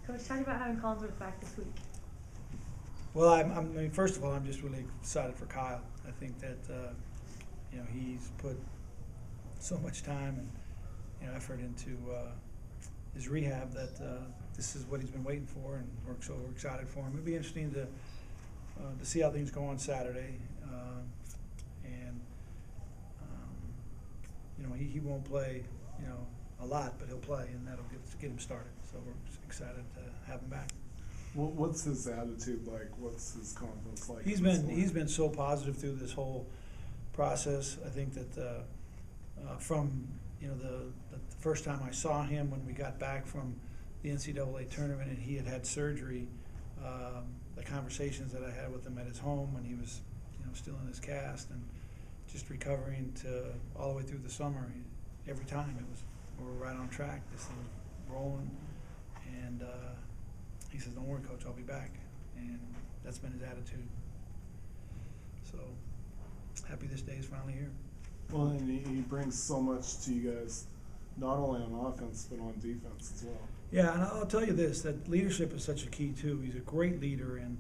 Coach, talk about having Collinsworth back this week. Well, I mean, first of all, I'm just really excited for Kyle. I think that he's put so much time and effort into his rehab that this is what he's been waiting for, and we're excited for him. It'll be interesting to see how things go on Saturday, he won't play a lot, but he'll play, and that'll get him started. So we're excited to have him back. What's his attitude like? What's his confidence like? He's been so positive through this whole process. I think that from the first time I saw him when we got back from the NCAA tournament and he had surgery, the conversations that I had with him at his home when he was still in his cast and just recovering to all the way through the summer, every time we were right on track. This thing was rolling, and he says, "Don't worry, Coach, I'll be back," and that's been his attitude. So happy this day is finally here. Well, and he brings so much to you guys, not only on offense but on defense as well. Yeah, and I'll tell you this: that leadership is such a key too. He's a great leader, and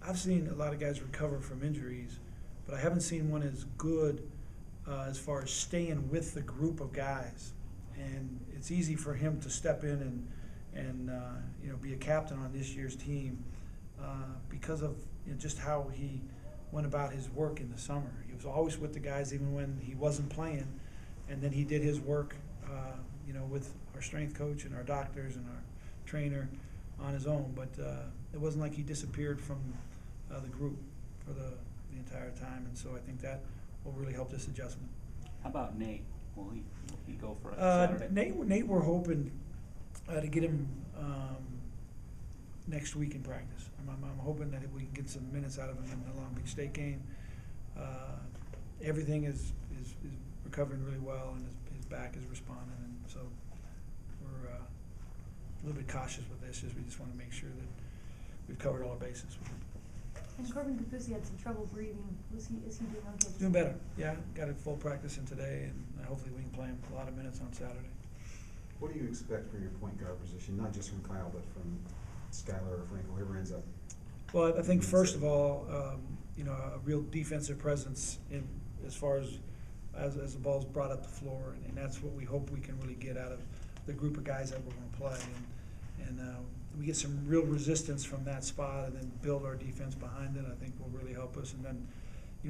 I've seen a lot of guys recover from injuries, but I haven't seen one as good as far as staying with the group of guys. And it's easy for him to step in and be a captain on this year's team because of just how he went about his work in the summer. He was always with the guys even when he wasn't playing, and then he did his work with our strength coach and our doctors and our trainer on his own. But it wasn't like he disappeared from the group for the entire time, and so I think that will really help this adjustment. How about Nate? Will he go for it Saturday? Nate, we're hoping to get him next week in practice. I'm hoping that if we can get some minutes out of him in the Long Beach State game. Everything is recovering really well, and his back is responding, and so we're a little bit cautious with this. We just want to make sure that we've covered all our bases. And Corbin Kaufusi had some trouble breathing. Is he doing okay? Doing better. Yeah, got a full practice in today, and hopefully we can play him a lot of minutes on Saturday. What do you expect for your point guard position, not just from Kyle, but from Skylar or Franco, whoever ends up? Well, I think first of all, a real defensive presence as far as the ball's brought up the floor, and that's what we hope we can really get out of the group of guys that we're going to play. And we get some real resistance from that spot and then build our defense behind it, I think will really help us. And then,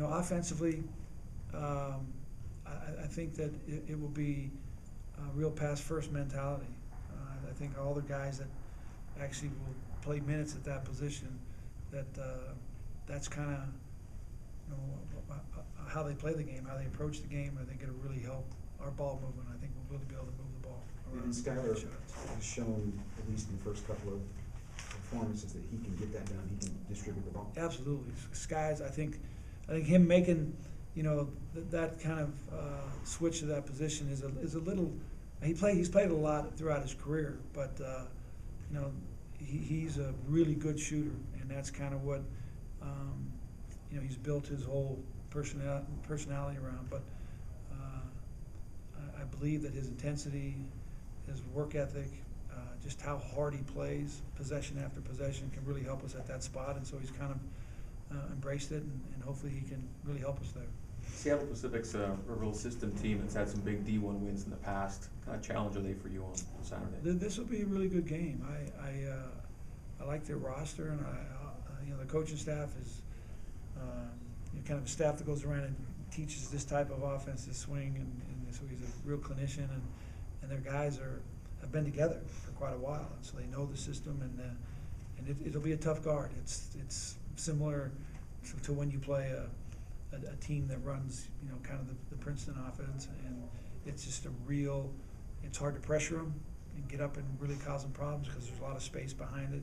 offensively, I think that it will be a real pass-first mentality. I think all the guys that actually will play minutes at that position, that's kind of how they play the game, how they approach the game. I think it'll really help our ball movement. I think we'll really be able to move the ball around. And Skylar has shown, at least in the first couple of performances, that he can get that done. He can distribute the ball. Absolutely, Skies. I think him making that kind of switch to that position is a little. He's played a lot throughout his career, but he's a really good shooter, and that's kind of what he's built his whole personality around. But I believe that his intensity, his work ethic, just how hard he plays, possession after possession, can really help us at that spot. And so he's kind of embraced it, and hopefully he can really help us there. Seattle Pacific's a real system team that's had some big D1 wins in the past. What kind of challenge are they for you on Saturday? This will be a really good game. I like their roster, and the coaching staff is kind of a staff that goes around and teaches this type of offense, this swing, and so he's a real clinician, and their guys have been together for quite a while, and so they know the system, and it'll be a tough guard. It's similar to when you play a team that runs kind of the Princeton offense, and it's just it's hard to pressure them and get up and really cause them problems because there's a lot of space behind it,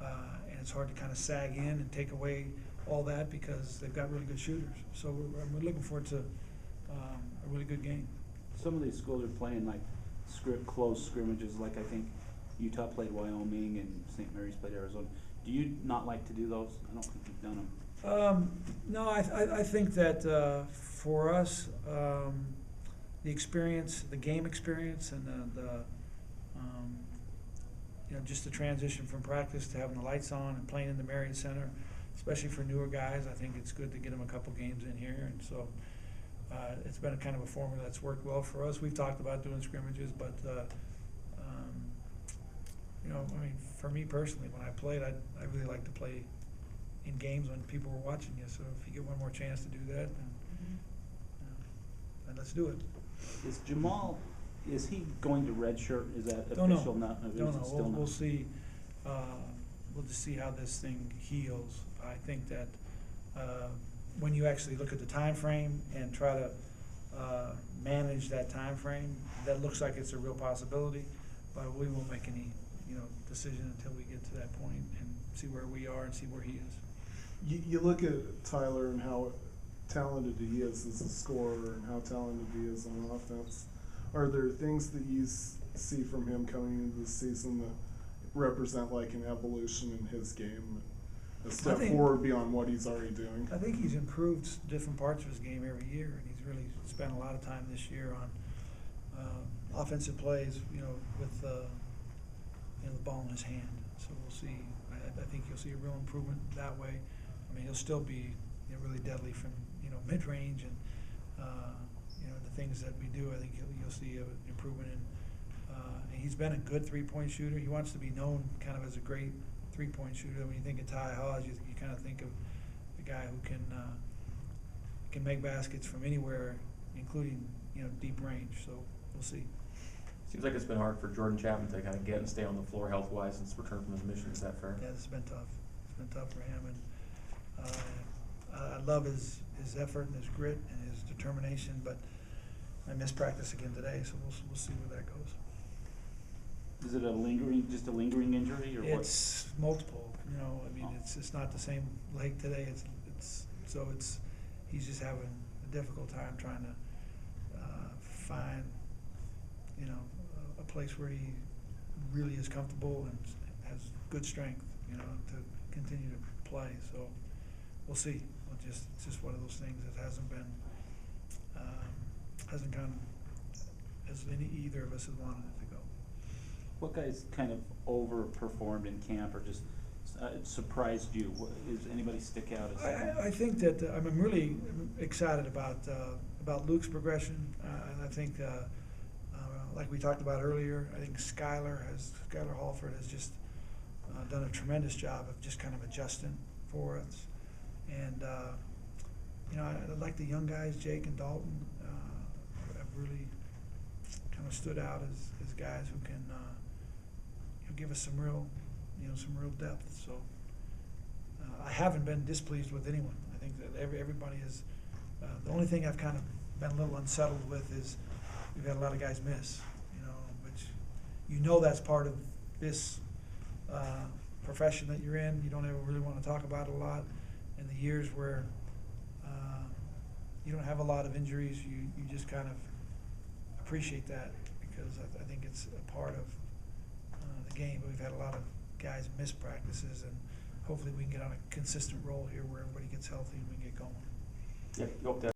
and it's hard to kind of sag in and take away all that because they've got really good shooters. So we're looking forward to a really good game. Some of these schools are playing like close scrimmages, like I think Utah played Wyoming and St. Mary's played Arizona. Do you not like to do those? I don't think you've done them. No, I think that for us, the experience, the game experience, and you know, just the transition from practice to having the lights on and playing in the Marriott Center, especially for newer guys, I think it's good to get them a couple games in here, and so it's been a kind of a formula that's worked well for us. We've talked about doing scrimmages, but you know, I mean, for me personally, when I played, I really like to play in games when people were watching you. So if you get one more chance to do that, then let's do it. Is Jamal, is he going to redshirt? Is that Don't know. official? Not, Don't know. still not? We'll see. We'll just see how this thing heals. I think that when you actually look at the time frame and try to manage that time frame, that looks like it's a real possibility. But we won't make any, you know, decision until we get to that point and see where we are and see where he is. You look at Tyler and how talented he is as a scorer and how talented he is on offense. Are there things that you see from him coming into the season that represent like an evolution in his game, a step forward beyond what he's already doing? I think he's improved different parts of his game every year, and he's really spent a lot of time this year on offensive plays, you know, with you know, the ball in his hand. So we'll see. I think you'll see a real improvement that way. I mean, he'll still be, you know, really deadly from, you know, mid-range and you know, the things that we do. I think you'll see an improvement in. And he's been a good three-point shooter. He wants to be known kind of as a great three-point shooter. When you think of Ty Hodge, you kind of think of a guy who can make baskets from anywhere, including, you know, deep range. So we'll see. Seems like it's been hard for Jordan Chapman to kind of get and stay on the floor health-wise since return from his mission. Is that fair? Yeah, this has been tough. It's been tough for him, and I love his effort and his grit and his determination. But I missed practice again today, so we'll see where that goes. Is it just a lingering injury, or what? It's multiple. You know, I mean, it's not the same leg today. He's just having a difficult time trying to find, you know, a place where he really is comfortable and has good strength, you know, to continue to play. So we'll see. It's just one of those things that hasn't gone as either of us had wanted it to go. What guys kind of overperformed in camp or just surprised you? Does anybody stick out as I think that I'm really excited about Luke's progression. And I think, like we talked about earlier, I think Skylar Hallford has just done a tremendous job of just kind of adjusting for us. And you know, I like the young guys, Jake and Dalton, have really kind of stood out as guys who can you know, give us some real depth. So I haven't been displeased with anyone. I think that everybody is. The only thing I've kind of been a little unsettled with is we've had a lot of guys miss. You know, which you know that's part of this profession that you're in. You don't ever really want to talk about it a lot. In the years where you don't have a lot of injuries, you just kind of appreciate that because I think it's a part of the game. But we've had a lot of guys miss practices, and hopefully we can get on a consistent roll here where everybody gets healthy and we can get going. Yeah, you hope that